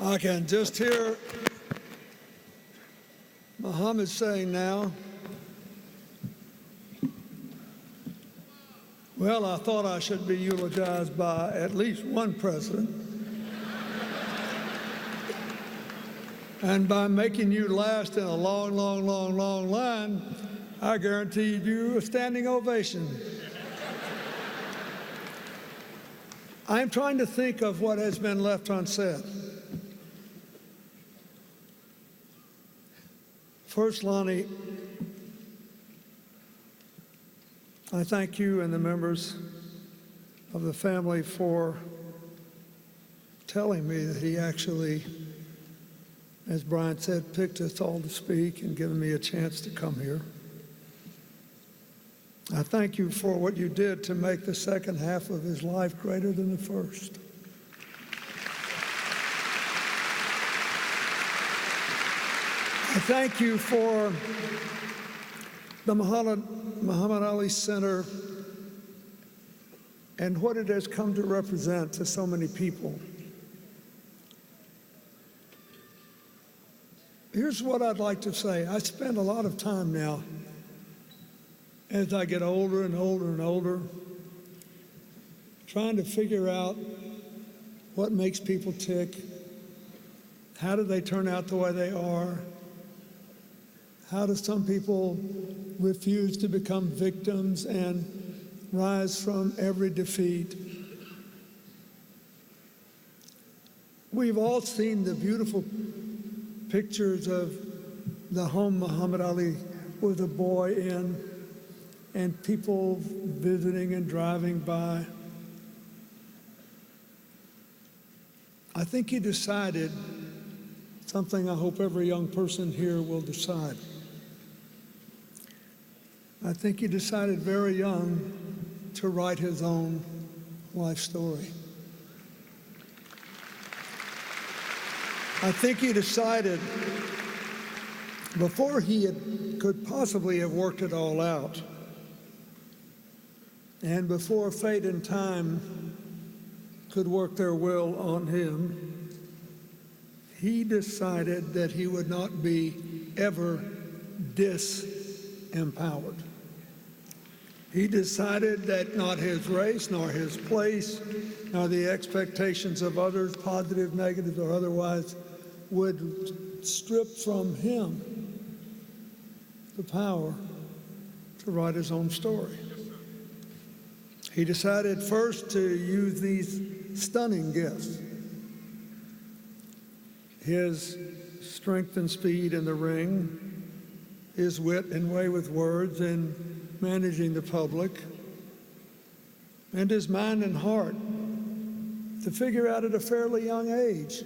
I can just hear Muhammad saying now, well, I thought I should be eulogized by at least one president. And by making you last in a long, long, long, long line, I guaranteed you a standing ovation. I'm trying to think of what has been left unsaid. First, Lonnie, I thank you and the members of the family for telling me that he actually, as Brian said, picked us all to speak and given me a chance to come here. I thank you for what you did to make the second half of his life greater than the first. I thank you for the Muhammad Ali Center and what it has come to represent to so many people. Here's what I'd like to say. I spend a lot of time now, as I get older and older and older, trying to figure out what makes people tick, how do they turn out the way they are, how do some people refuse to become victims and rise from every defeat. We've all seen the beautiful pictures of the home Muhammad Ali was a boy in, and people visiting and driving by. I think he decided something I hope every young person here will decide. I think he decided very young to write his own life story. I think he decided before he could possibly have worked it all out, and before fate and time could work their will on him, he decided that he would not be ever disempowered. He decided that not his race, nor his place, nor the expectations of others, positive, negative, or otherwise, would strip from him the power to write his own story. He decided first to use these stunning gifts: his strength and speed in the ring, his wit and way with words in managing the public, and his mind and heart to figure out at a fairly young age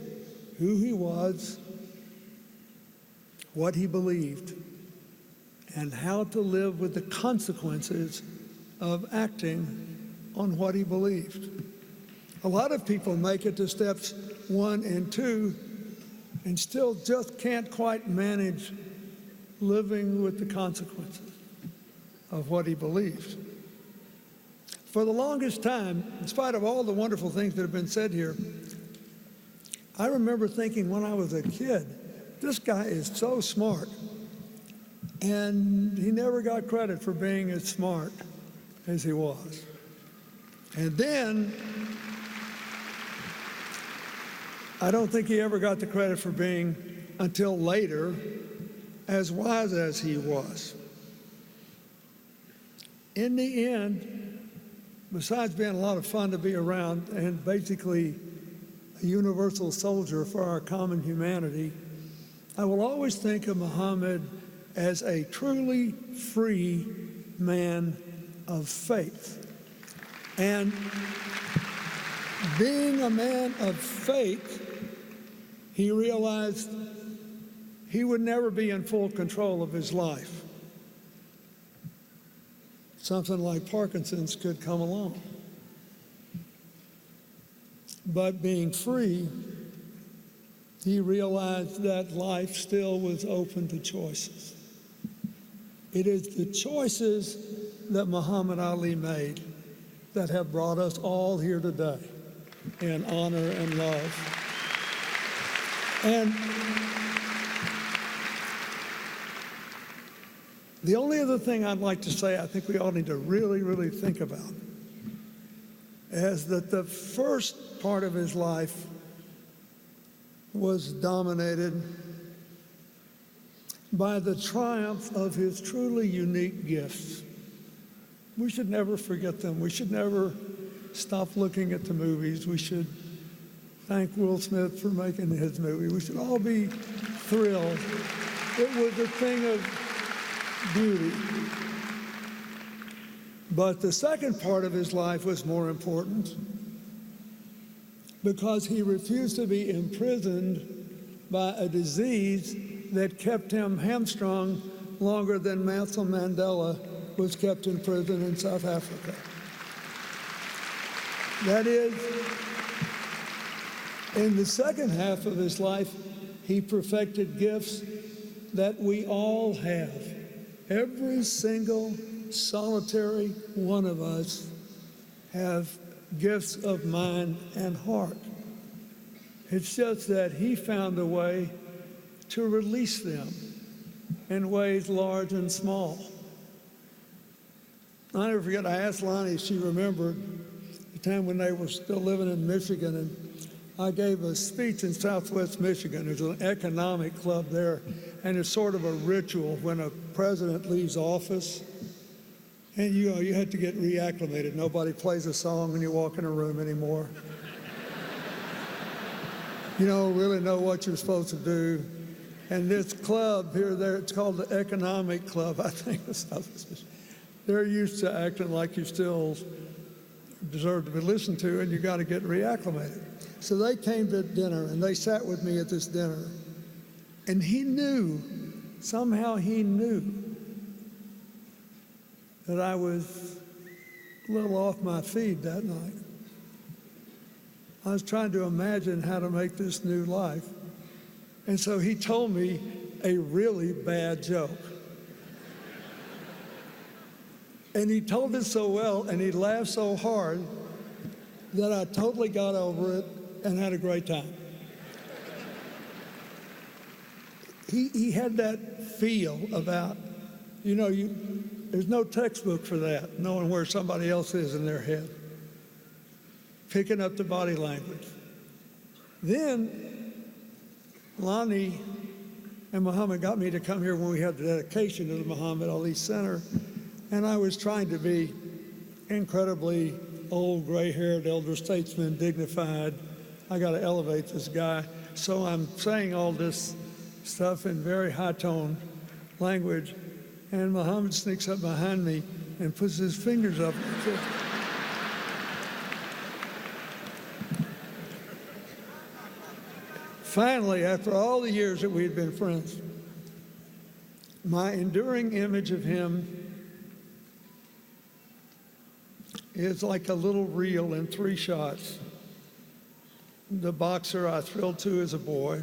who he was, what he believed, and how to live with the consequences of acting on what he believed. A lot of people make it to steps 1 and 2 and still just can't quite manage living with the consequences of what he believed. For the longest time, in spite of all the wonderful things that have been said here, I remember thinking when I was a kid, this guy is so smart. And he never got credit for being as smart as he was. And then, I don't think he ever got the credit for being, until later, as wise as he was. In the end, besides being a lot of fun to be around and basically a universal soldier for our common humanity, I will always think of Muhammad as a truly free man of faith. And being a man of faith, he realized he would never be in full control of his life. Something like Parkinson's could come along. But being free, he realized that life still was open to choices. It is the choices that Muhammad Ali made that have brought us all here today in honor and love. And the only other thing I'd like to say, I think we all need to really, really think about, is that the first part of his life was dominated by the triumph of his truly unique gifts. We should never forget them. We should never stop looking at the movies. We should thank Will Smith for making his movie. We should all be thrilled. It was a thing of beauty. But the second part of his life was more important because he refused to be imprisoned by a disease that kept him hamstrung longer than Nelson Mandela was kept in prison in South Africa. That is, in the second half of his life, he perfected gifts that we all have. Every single solitary one of us have gifts of mind and heart. It's just that he found a way to release them in ways large and small. I'll never forget, I asked Lonnie if she remembered the time when they were still living in Michigan, and I gave a speech in Southwest Michigan. There's an economic club there, and it's sort of a ritual when a president leaves office. And you had to get reacclimated. Nobody plays a song when you walk in a room anymore. You don't really know what you're supposed to do. And this club here, there, it's called the Economic Club, I think. They're used to acting like you still deserve to be listened to, and you got to get reacclimated. So they came to dinner, and they sat with me at this dinner. And he knew, somehow he knew, that I was a little off my feed that night. I was trying to imagine how to make this new life. And so he told me a really bad joke. And he told it so well, and he laughed so hard that I totally got over it and had a great time. He had that feel about, there's no textbook for that, knowing where somebody else is in their head, picking up the body language. Then Lonnie and Muhammad got me to come here when we had the dedication to the Muhammad Ali Center, and I was trying to be incredibly old, gray-haired, elder statesman, dignified. I got to elevate this guy. So I'm saying all this stuff in very high-toned language, and Muhammad sneaks up behind me and puts his fingers up. Finally, after all the years that we had been friends, my enduring image of him is like a little reel in 3 shots. The boxer I thrilled to as a boy,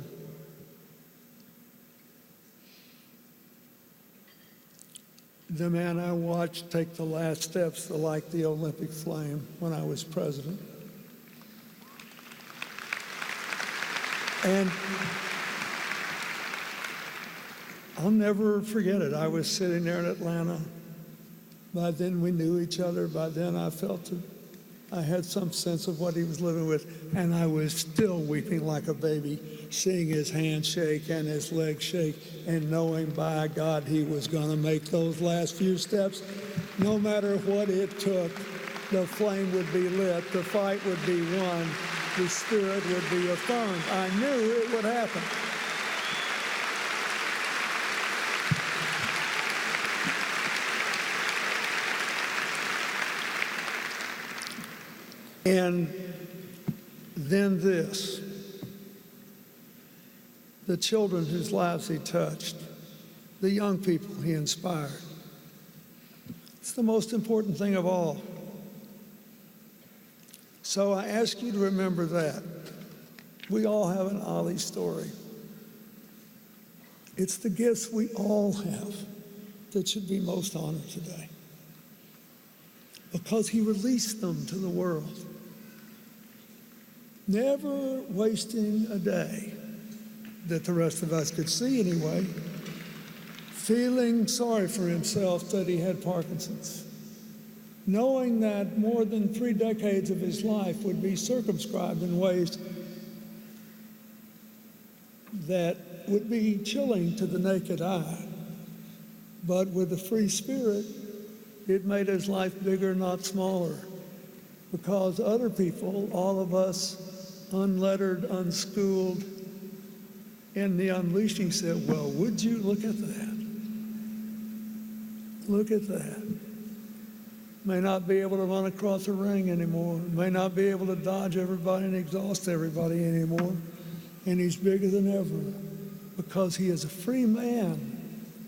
the man I watched take the last steps to light the Olympic flame when I was president. And I'll never forget it. I was sitting there in Atlanta. By then we knew each other. By then I felt it. I had some sense of what he was living with, and I was still weeping like a baby, seeing his hand shake and his legs shake, and knowing, by God, he was going to make those last few steps. No matter what it took, the flame would be lit, the fight would be won, the spirit would be affirmed. I knew it would happen. And then this, the children whose lives he touched, the young people he inspired. It's the most important thing of all. So I ask you to remember that. We all have an Ali story. It's the gifts we all have that should be most honored today, because he released them to the world, never wasting a day that the rest of us could see anyway, feeling sorry for himself that he had Parkinson's, knowing that more than 3 decades of his life would be circumscribed in ways that would be chilling to the naked eye. But with the free spirit, it made his life bigger, not smaller, because other people, all of us, unlettered, unschooled, in the unleashing said, well, would you look at that? Look at that. May not be able to run across a ring anymore, may not be able to dodge everybody and exhaust everybody anymore, and he's bigger than ever because he is a free man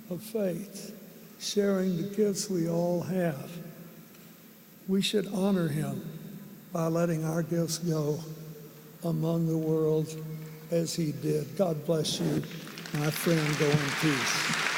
of faith, sharing the gifts we all have. We should honor him by letting our gifts go among the world as he did. God bless you, my friend. Go in peace.